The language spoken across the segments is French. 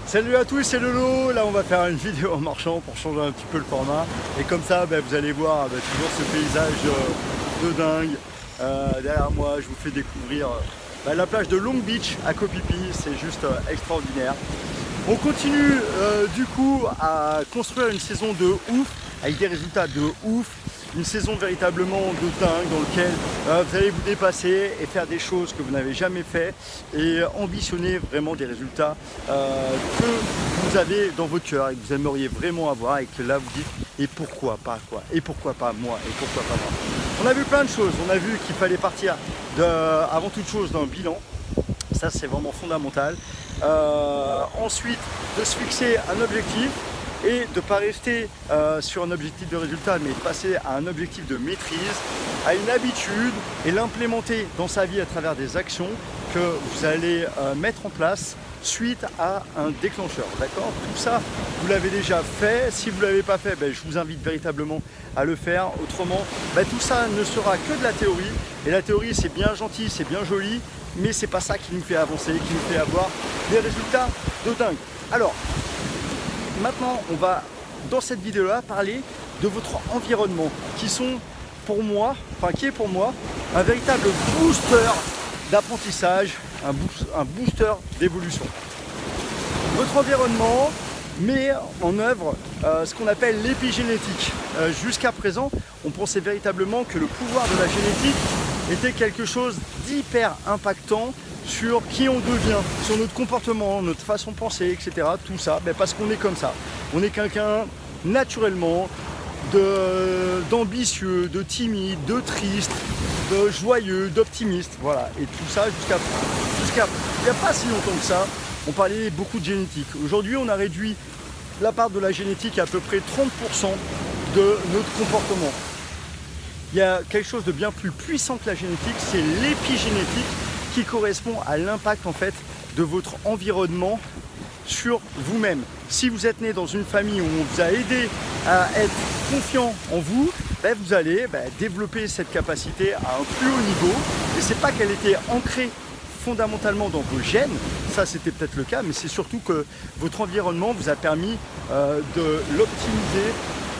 Salut à tous, c'est Lolo. Là on va faire une vidéo en marchant pour changer un petit peu le format. Et comme ça vous allez voir toujours ce paysage de dingue. Derrière moi je vous fais découvrir la plage de Long Beach à Koh Phi Phi. C'est juste extraordinaire. On continue du coup à construire une saison de ouf avec des résultats de ouf. Une saison véritablement de dingue dans laquelle vous allez vous dépasser et faire des choses que vous n'avez jamais fait et ambitionner vraiment des résultats que vous avez dans votre cœur et que vous aimeriez vraiment avoir et que là vous dites et pourquoi pas quoi, et pourquoi pas moi, et pourquoi pas moi. On a vu plein de choses, on a vu qu'il fallait partir avant toute chose d'un bilan, ça c'est vraiment fondamental. Ensuite de se fixer un objectif et de ne pas rester sur un objectif de résultat, mais de passer à un objectif de maîtrise, à une habitude et l'implémenter dans sa vie à travers des actions que vous allez mettre en place suite à un déclencheur. D'accord? Tout ça, vous l'avez déjà fait. Si vous ne l'avez pas fait, je vous invite véritablement à le faire. Autrement, tout ça ne sera que de la théorie. Et la théorie, c'est bien gentil, c'est bien joli, mais c'est pas ça qui nous fait avancer, qui nous fait avoir des résultats de dingue. Alors, maintenant, on va, dans cette vidéo-là, parler de votre environnement, qui est pour moi un véritable booster d'apprentissage, un booster d'évolution. Votre environnement met en œuvre ce qu'on appelle l'épigénétique. Jusqu'à présent, on pensait véritablement que le pouvoir de la génétique était quelque chose d'hyper impactant sur qui on devient, sur notre comportement, notre façon de penser, etc. Tout ça, parce qu'on est comme ça. On est quelqu'un naturellement d'ambitieux, de timide, de triste, de joyeux, d'optimiste. Voilà. Et tout ça jusqu'à il n'y a pas si longtemps que ça, on parlait beaucoup de génétique. Aujourd'hui, on a réduit la part de la génétique à peu près 30% de notre comportement. Il y a quelque chose de bien plus puissant que la génétique, c'est l'épigénétique, qui correspond à l'impact en fait de votre environnement sur vous-même. Si vous êtes né dans une famille où on vous a aidé à être confiant en vous, vous allez développer cette capacité à un plus haut niveau. Et c'est pas qu'elle était ancrée fondamentalement dans vos gènes, ça c'était peut-être le cas, mais c'est surtout que votre environnement vous a permis de l'optimiser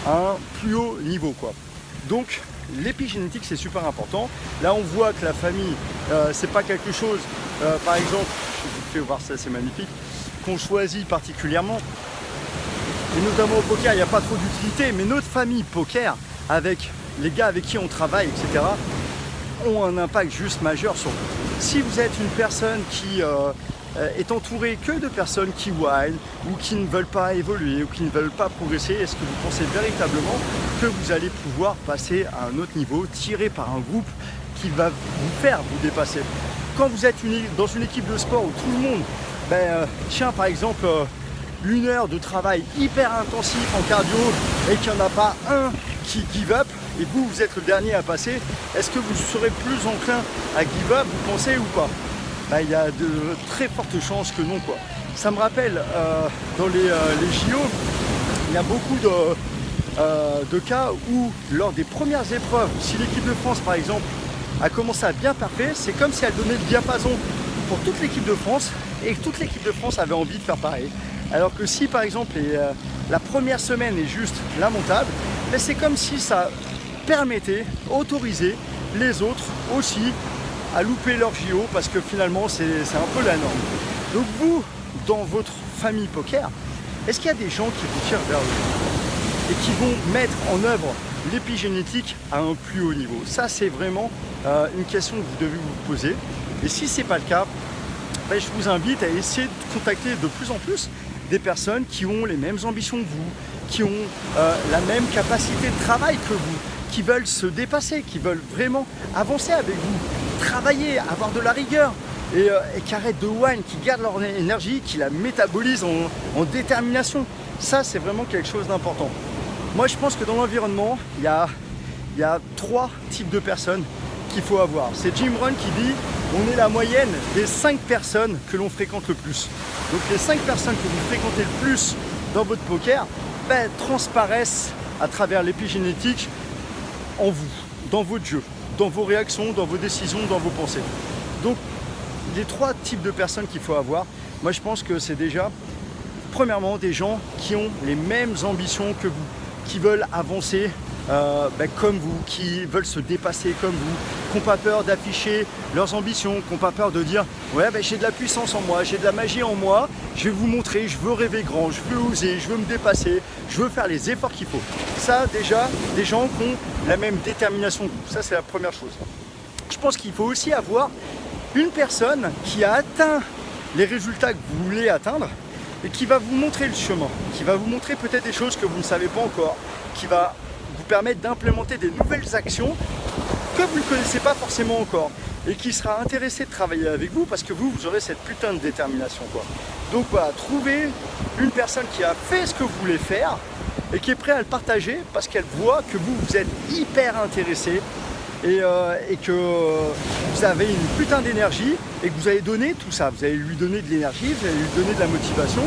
à un plus haut niveau, quoi. Donc l'épigénétique c'est super important. Là on voit que la famille c'est pas quelque chose par exemple, je vous fais voir ça, c'est magnifique, qu'on choisit particulièrement, et notamment au poker il n'y a pas trop d'utilité, mais notre famille poker avec les gars avec qui on travaille, etc., ont un impact juste majeur sur vous. Si vous êtes une personne qui est entourée que de personnes qui whine ou qui ne veulent pas évoluer ou qui ne veulent pas progresser, est-ce que vous pensez véritablement que vous allez pouvoir passer à un autre niveau, tiré par un groupe qui va vous faire vous dépasser? Quand vous êtes dans une équipe de sport où tout le monde tient par exemple une heure de travail hyper intensif en cardio et qu'il n'y en a pas un qui give up, et vous êtes le dernier à passer, est-ce que vous serez plus enclin à give up, vous pensez, ou pas? Il y a de très fortes chances que non, quoi. Ça me rappelle dans les JO, il y a beaucoup de cas où lors des premières épreuves, si l'équipe de France par exemple a commencé à bien parfaire, c'est comme si elle donnait le diapason pour toute l'équipe de France et que toute l'équipe de France avait envie de faire pareil. Alors que si par exemple la première semaine est juste lamentable, c'est comme si ça autorisait les autres aussi à louper leur JO, parce que finalement c'est un peu la norme. Donc vous, dans votre famille poker, est-ce qu'il y a des gens qui vous tirent vers eux et qui vont mettre en œuvre l'épigénétique à un plus haut niveau? Ça c'est vraiment une question que vous devez vous poser. Et si ce n'est pas le cas, je vous invite à essayer de contacter de plus en plus des personnes qui ont les mêmes ambitions que vous, qui ont la même capacité de travail que vous, qui veulent se dépasser, qui veulent vraiment avancer avec vous, travailler, avoir de la rigueur, et qui arrêtent de whine, qui gardent leur énergie, qui la métabolisent en détermination. Ça, c'est vraiment quelque chose d'important. Moi, je pense que dans l'environnement, il y a 3 types de personnes qu'il faut avoir. C'est Jim Rohn qui dit on est la moyenne des 5 personnes que l'on fréquente le plus. Donc les 5 personnes que vous fréquentez le plus dans votre poker transparaissent à travers l'épigénétique en vous, dans votre jeu, dans vos réactions, dans vos décisions, dans vos pensées. Donc les 3 types de personnes qu'il faut avoir, moi je pense que c'est déjà premièrement des gens qui ont les mêmes ambitions que vous, qui veulent avancer comme vous, qui veulent se dépasser comme vous, qui n'ont pas peur d'afficher leurs ambitions, qui n'ont pas peur de dire ouais j'ai de la puissance en moi, j'ai de la magie en moi, je vais vous montrer, je veux rêver grand, je veux oser, je veux me dépasser, je veux faire les efforts qu'il faut. Ça déjà, des gens qui ont la même détermination que vous, ça c'est la première chose. Je pense qu'il faut aussi avoir une personne qui a atteint les résultats que vous voulez atteindre et qui va vous montrer le chemin, qui va vous montrer peut-être des choses que vous ne savez pas encore, qui va vous permettre d'implémenter des nouvelles actions que vous ne connaissez pas forcément encore et qui sera intéressé de travailler avec vous parce que vous aurez cette putain de détermination quoi. Donc voilà, trouvez une personne qui a fait ce que vous voulez faire et qui est prête à le partager parce qu'elle voit que vous êtes hyper intéressé et que vous avez une putain d'énergie et que vous allez donner tout ça, vous allez lui donner de l'énergie, vous allez lui donner de la motivation.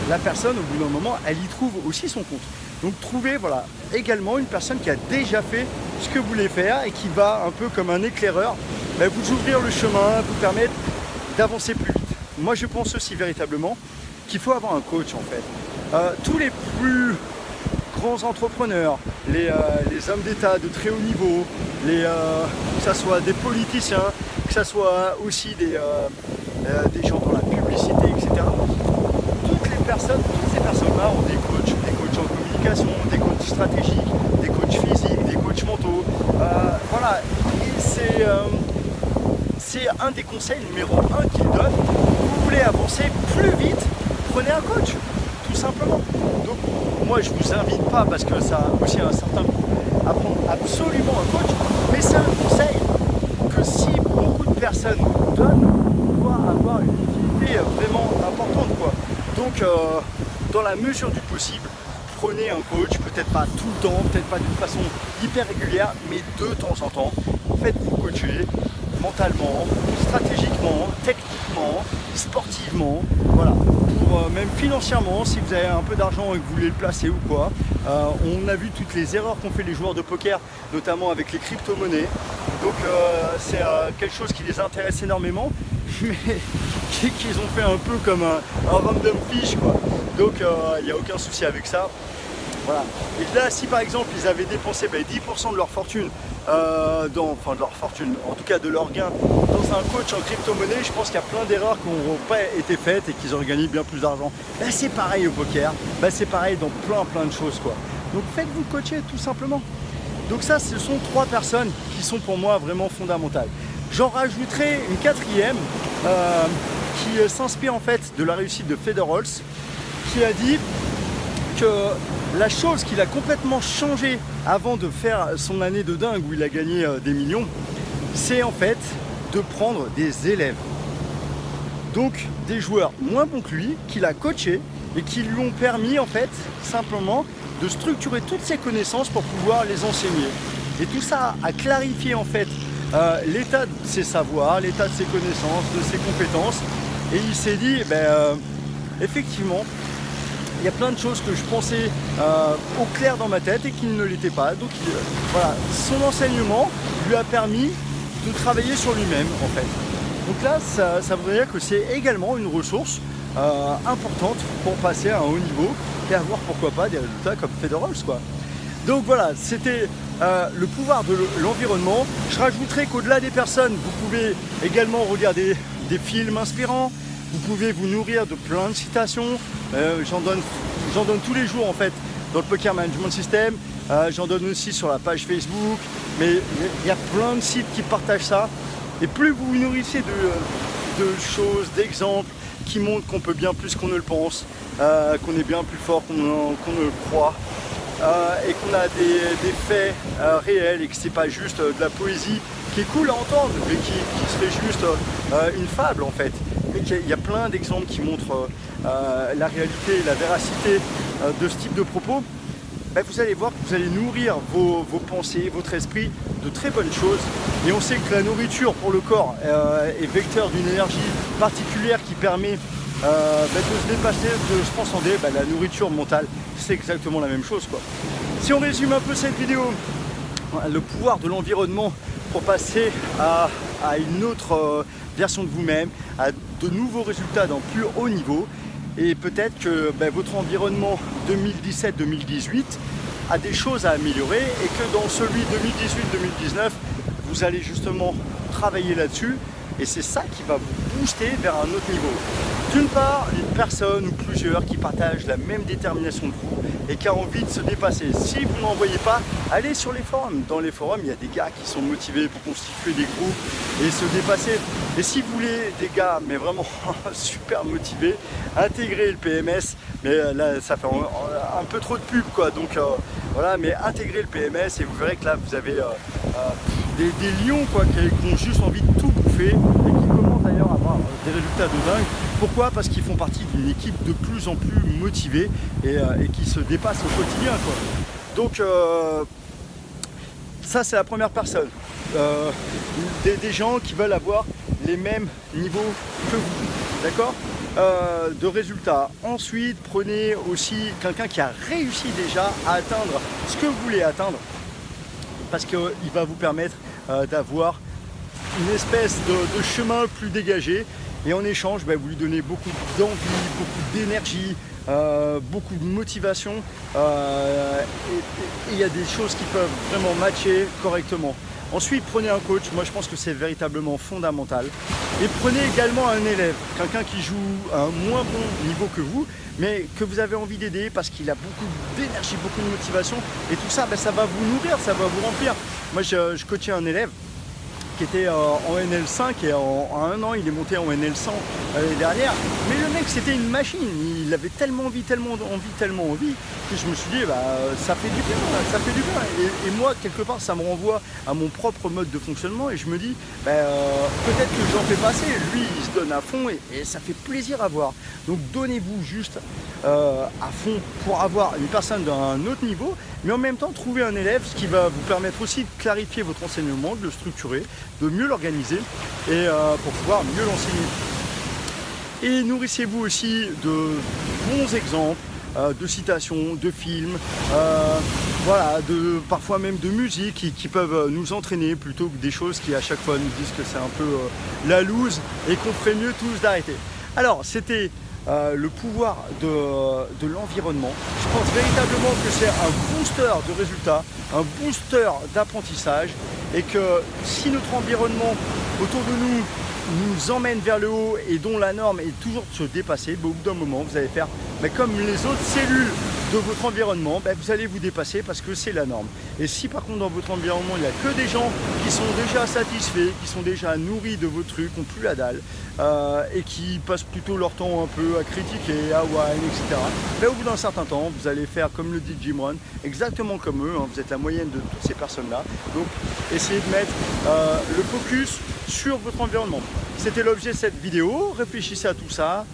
La personne au bout d'un moment elle y trouve aussi son compte. Donc trouvez voilà, également une personne qui a déjà fait ce que vous voulez faire et qui va un peu comme un éclaireur vous ouvrir le chemin, vous permettre d'avancer plus vite. Moi je pense aussi véritablement qu'il faut avoir un coach en fait. Tous les plus grands entrepreneurs, les hommes d'État de très haut niveau, que ce soit des politiciens, que ce soit aussi des gens dans la publicité, etc. Toutes ces personnes-là ont des coachs en communication, des coachs stratégiques, des coachs physiques, des coachs mentaux. Voilà, et c'est un des conseils numéro 1 qu'ils donnent. Vous voulez avancer plus vite, prenez un coach, tout simplement. Donc moi je vous invite pas parce que ça a aussi un certain coût à prendre absolument un coach, mais c'est un conseil que si beaucoup de personnes vous donnent, doit avoir une utilité vraiment importante quoi. Donc dans la mesure du possible, prenez un coach, peut-être pas tout le temps, peut-être pas d'une façon hyper régulière, mais de temps en temps, faites-vous coacher mentalement, stratégiquement, techniquement, sportivement, voilà, pour même financièrement, si vous avez un peu d'argent et que vous voulez le placer ou quoi. On a vu toutes les erreurs qu'ont fait les joueurs de poker, notamment avec les crypto-monnaies, donc c'est quelque chose qui les intéresse énormément, mais qu'ils ont fait un peu comme un random fish quoi. Donc il n'y a aucun souci avec ça. Voilà. Et là si par exemple ils avaient dépensé 10% de leur fortune, en tout cas de leur gain, dans un coach en crypto-monnaie, je pense qu'il y a plein d'erreurs qui n'auront pas été faites et qu'ils auraient gagné bien plus d'argent. C'est pareil au poker, c'est pareil dans plein de choses quoi. Donc faites-vous coacher tout simplement. Donc ça ce sont 3 personnes qui sont pour moi vraiment fondamentales. J'en rajouterai une 4e qui s'inspire en fait de la réussite de Federer, qui a dit que la chose qu'il a complètement changé avant de faire son année de dingue où il a gagné des millions, c'est en fait de prendre des élèves. Donc des joueurs moins bons que lui, qu'il a coachés et qui lui ont permis en fait simplement de structurer toutes ses connaissances pour pouvoir les enseigner. Et tout ça a clarifié en fait l'état de ses savoirs, l'état de ses connaissances, de ses compétences. Et il s'est dit, effectivement, il y a plein de choses que je pensais au clair dans ma tête et qui ne l'étaient pas. Donc voilà, son enseignement lui a permis de travailler sur lui-même en fait. Donc là, ça voudrait dire que c'est également une ressource importante pour passer à un haut niveau et avoir pourquoi pas des résultats comme Federer quoi. Donc voilà, c'était le pouvoir de l'environnement. Je rajouterai qu'au-delà des personnes, vous pouvez également regarder des films inspirants. Vous pouvez vous nourrir de plein de citations. J'en donne tous les jours en fait dans le Poker Management System. J'en donne aussi sur la page Facebook. Mais il y a plein de sites qui partagent ça. Et plus vous vous nourrissez de choses, d'exemples qui montrent qu'on peut bien plus qu'on ne le pense, qu'on est bien plus fort qu'on ne le croit, et qu'on a des faits réels et que c'est pas juste de la poésie qui est cool à entendre, mais qui serait juste une fable en fait. Mais il y a plein d'exemples qui montrent la réalité et la véracité de ce type de propos. Vous allez voir que vous allez nourrir vos pensées, votre esprit de très bonnes choses. Et on sait que la nourriture pour le corps est vecteur d'une énergie particulière qui permet de se dépasser, de se transcender. La nourriture mentale, c'est exactement la même chose quoi. Si on résume un peu cette vidéo, le pouvoir de l'environnement pour passer à une autre version de vous-même, à de nouveaux résultats d'un plus haut niveau, Et peut-être que votre environnement 2017-2018 a des choses à améliorer et que dans celui 2018-2019, vous allez justement travailler là-dessus et c'est ça qui va vous booster vers un autre niveau. D'une part, une personne ou plusieurs qui partagent la même détermination que vous et qui a envie de se dépasser. Si vous n'en voyez pas, allez sur les forums. Dans les forums, il y a des gars qui sont motivés pour constituer des groupes et se dépasser. Et si vous voulez des gars, mais vraiment super motivés, intégrez le PMS. Mais là, ça fait un peu trop de pub, quoi. Donc voilà, mais intégrez le PMS et vous verrez que là, vous avez des lions, quoi, qui ont juste envie de tout bouffer et qui commencent d'ailleurs à avoir des résultats de dingue. Pourquoi? Parce qu'ils font partie d'une équipe de plus en plus motivée et qui se dépasse au quotidien, quoi. Donc ça c'est la première personne. Des gens qui veulent avoir les mêmes niveaux que vous, d'accord, de résultats. Ensuite, prenez aussi quelqu'un qui a réussi déjà à atteindre ce que vous voulez atteindre, parce qu'il va vous permettre d'avoir une espèce de chemin plus dégagé. Et en échange, vous lui donnez beaucoup d'envie, beaucoup d'énergie, beaucoup de motivation. Et il y a des choses qui peuvent vraiment matcher correctement. Ensuite, prenez un coach. Moi, je pense que c'est véritablement fondamental. Et prenez également un élève, quelqu'un qui joue à un moins bon niveau que vous, mais que vous avez envie d'aider parce qu'il a beaucoup d'énergie, beaucoup de motivation. Et tout ça, ça va vous nourrir, ça va vous remplir. Moi, je coachais un élève qui était en NL5 et en un an il est monté en NL100 l'année dernière. Mais le mec c'était une machine, il avait tellement envie que je me suis dit ça fait du bien, ça fait du bien. Et moi quelque part ça me renvoie à mon propre mode de fonctionnement et je me dis peut-être que j'en fais pas assez, lui il se donne à fond et ça fait plaisir à voir. Donc donnez-vous juste à fond pour avoir une personne d'un autre niveau, mais en même temps trouver un élève, ce qui va vous permettre aussi de clarifier votre enseignement, de le structurer, de mieux l'organiser et pour pouvoir mieux l'enseigner. Et nourrissez-vous aussi de bons exemples, de citations, de films, voilà, parfois même de musique qui peuvent nous entraîner plutôt que des choses qui à chaque fois nous disent que c'est un peu la loose et qu'on ferait mieux tous d'arrêter. Alors c'était le pouvoir de l'environnement. Je pense véritablement que c'est un booster de résultats, un booster d'apprentissage et que si notre environnement autour de nous emmène vers le haut et dont la norme est toujours de se dépasser, au bout d'un moment vous allez faire comme les autres cellules de votre environnement, vous allez vous dépasser parce que c'est la norme. Et si par contre dans votre environnement il n'y a que des gens qui sont déjà satisfaits, qui sont déjà nourris de vos trucs, qui n'ont plus la dalle et qui passent plutôt leur temps un peu à critiquer, à whine, etc. Au bout d'un certain temps, vous allez faire comme le dit Jim Rohn, exactement comme eux, vous êtes la moyenne de toutes ces personnes-là. Donc essayez de mettre le focus sur votre environnement. C'était l'objet de cette vidéo, réfléchissez à tout ça.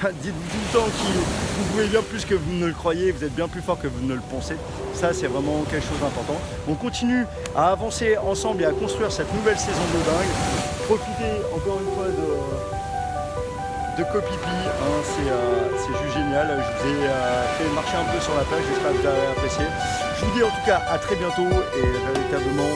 Dites-vous tout le temps que vous pouvez bien plus que vous ne le croyez, vous êtes bien plus fort que vous ne le pensez. Ça c'est vraiment quelque chose d'important. On continue à avancer ensemble et à construire cette nouvelle saison de dingue. Profitez encore une fois de Copypi, c'est juste génial. Je vous ai fait marcher un peu sur la page, j'espère que vous avez apprécié. Je vous dis en tout cas à très bientôt et véritablement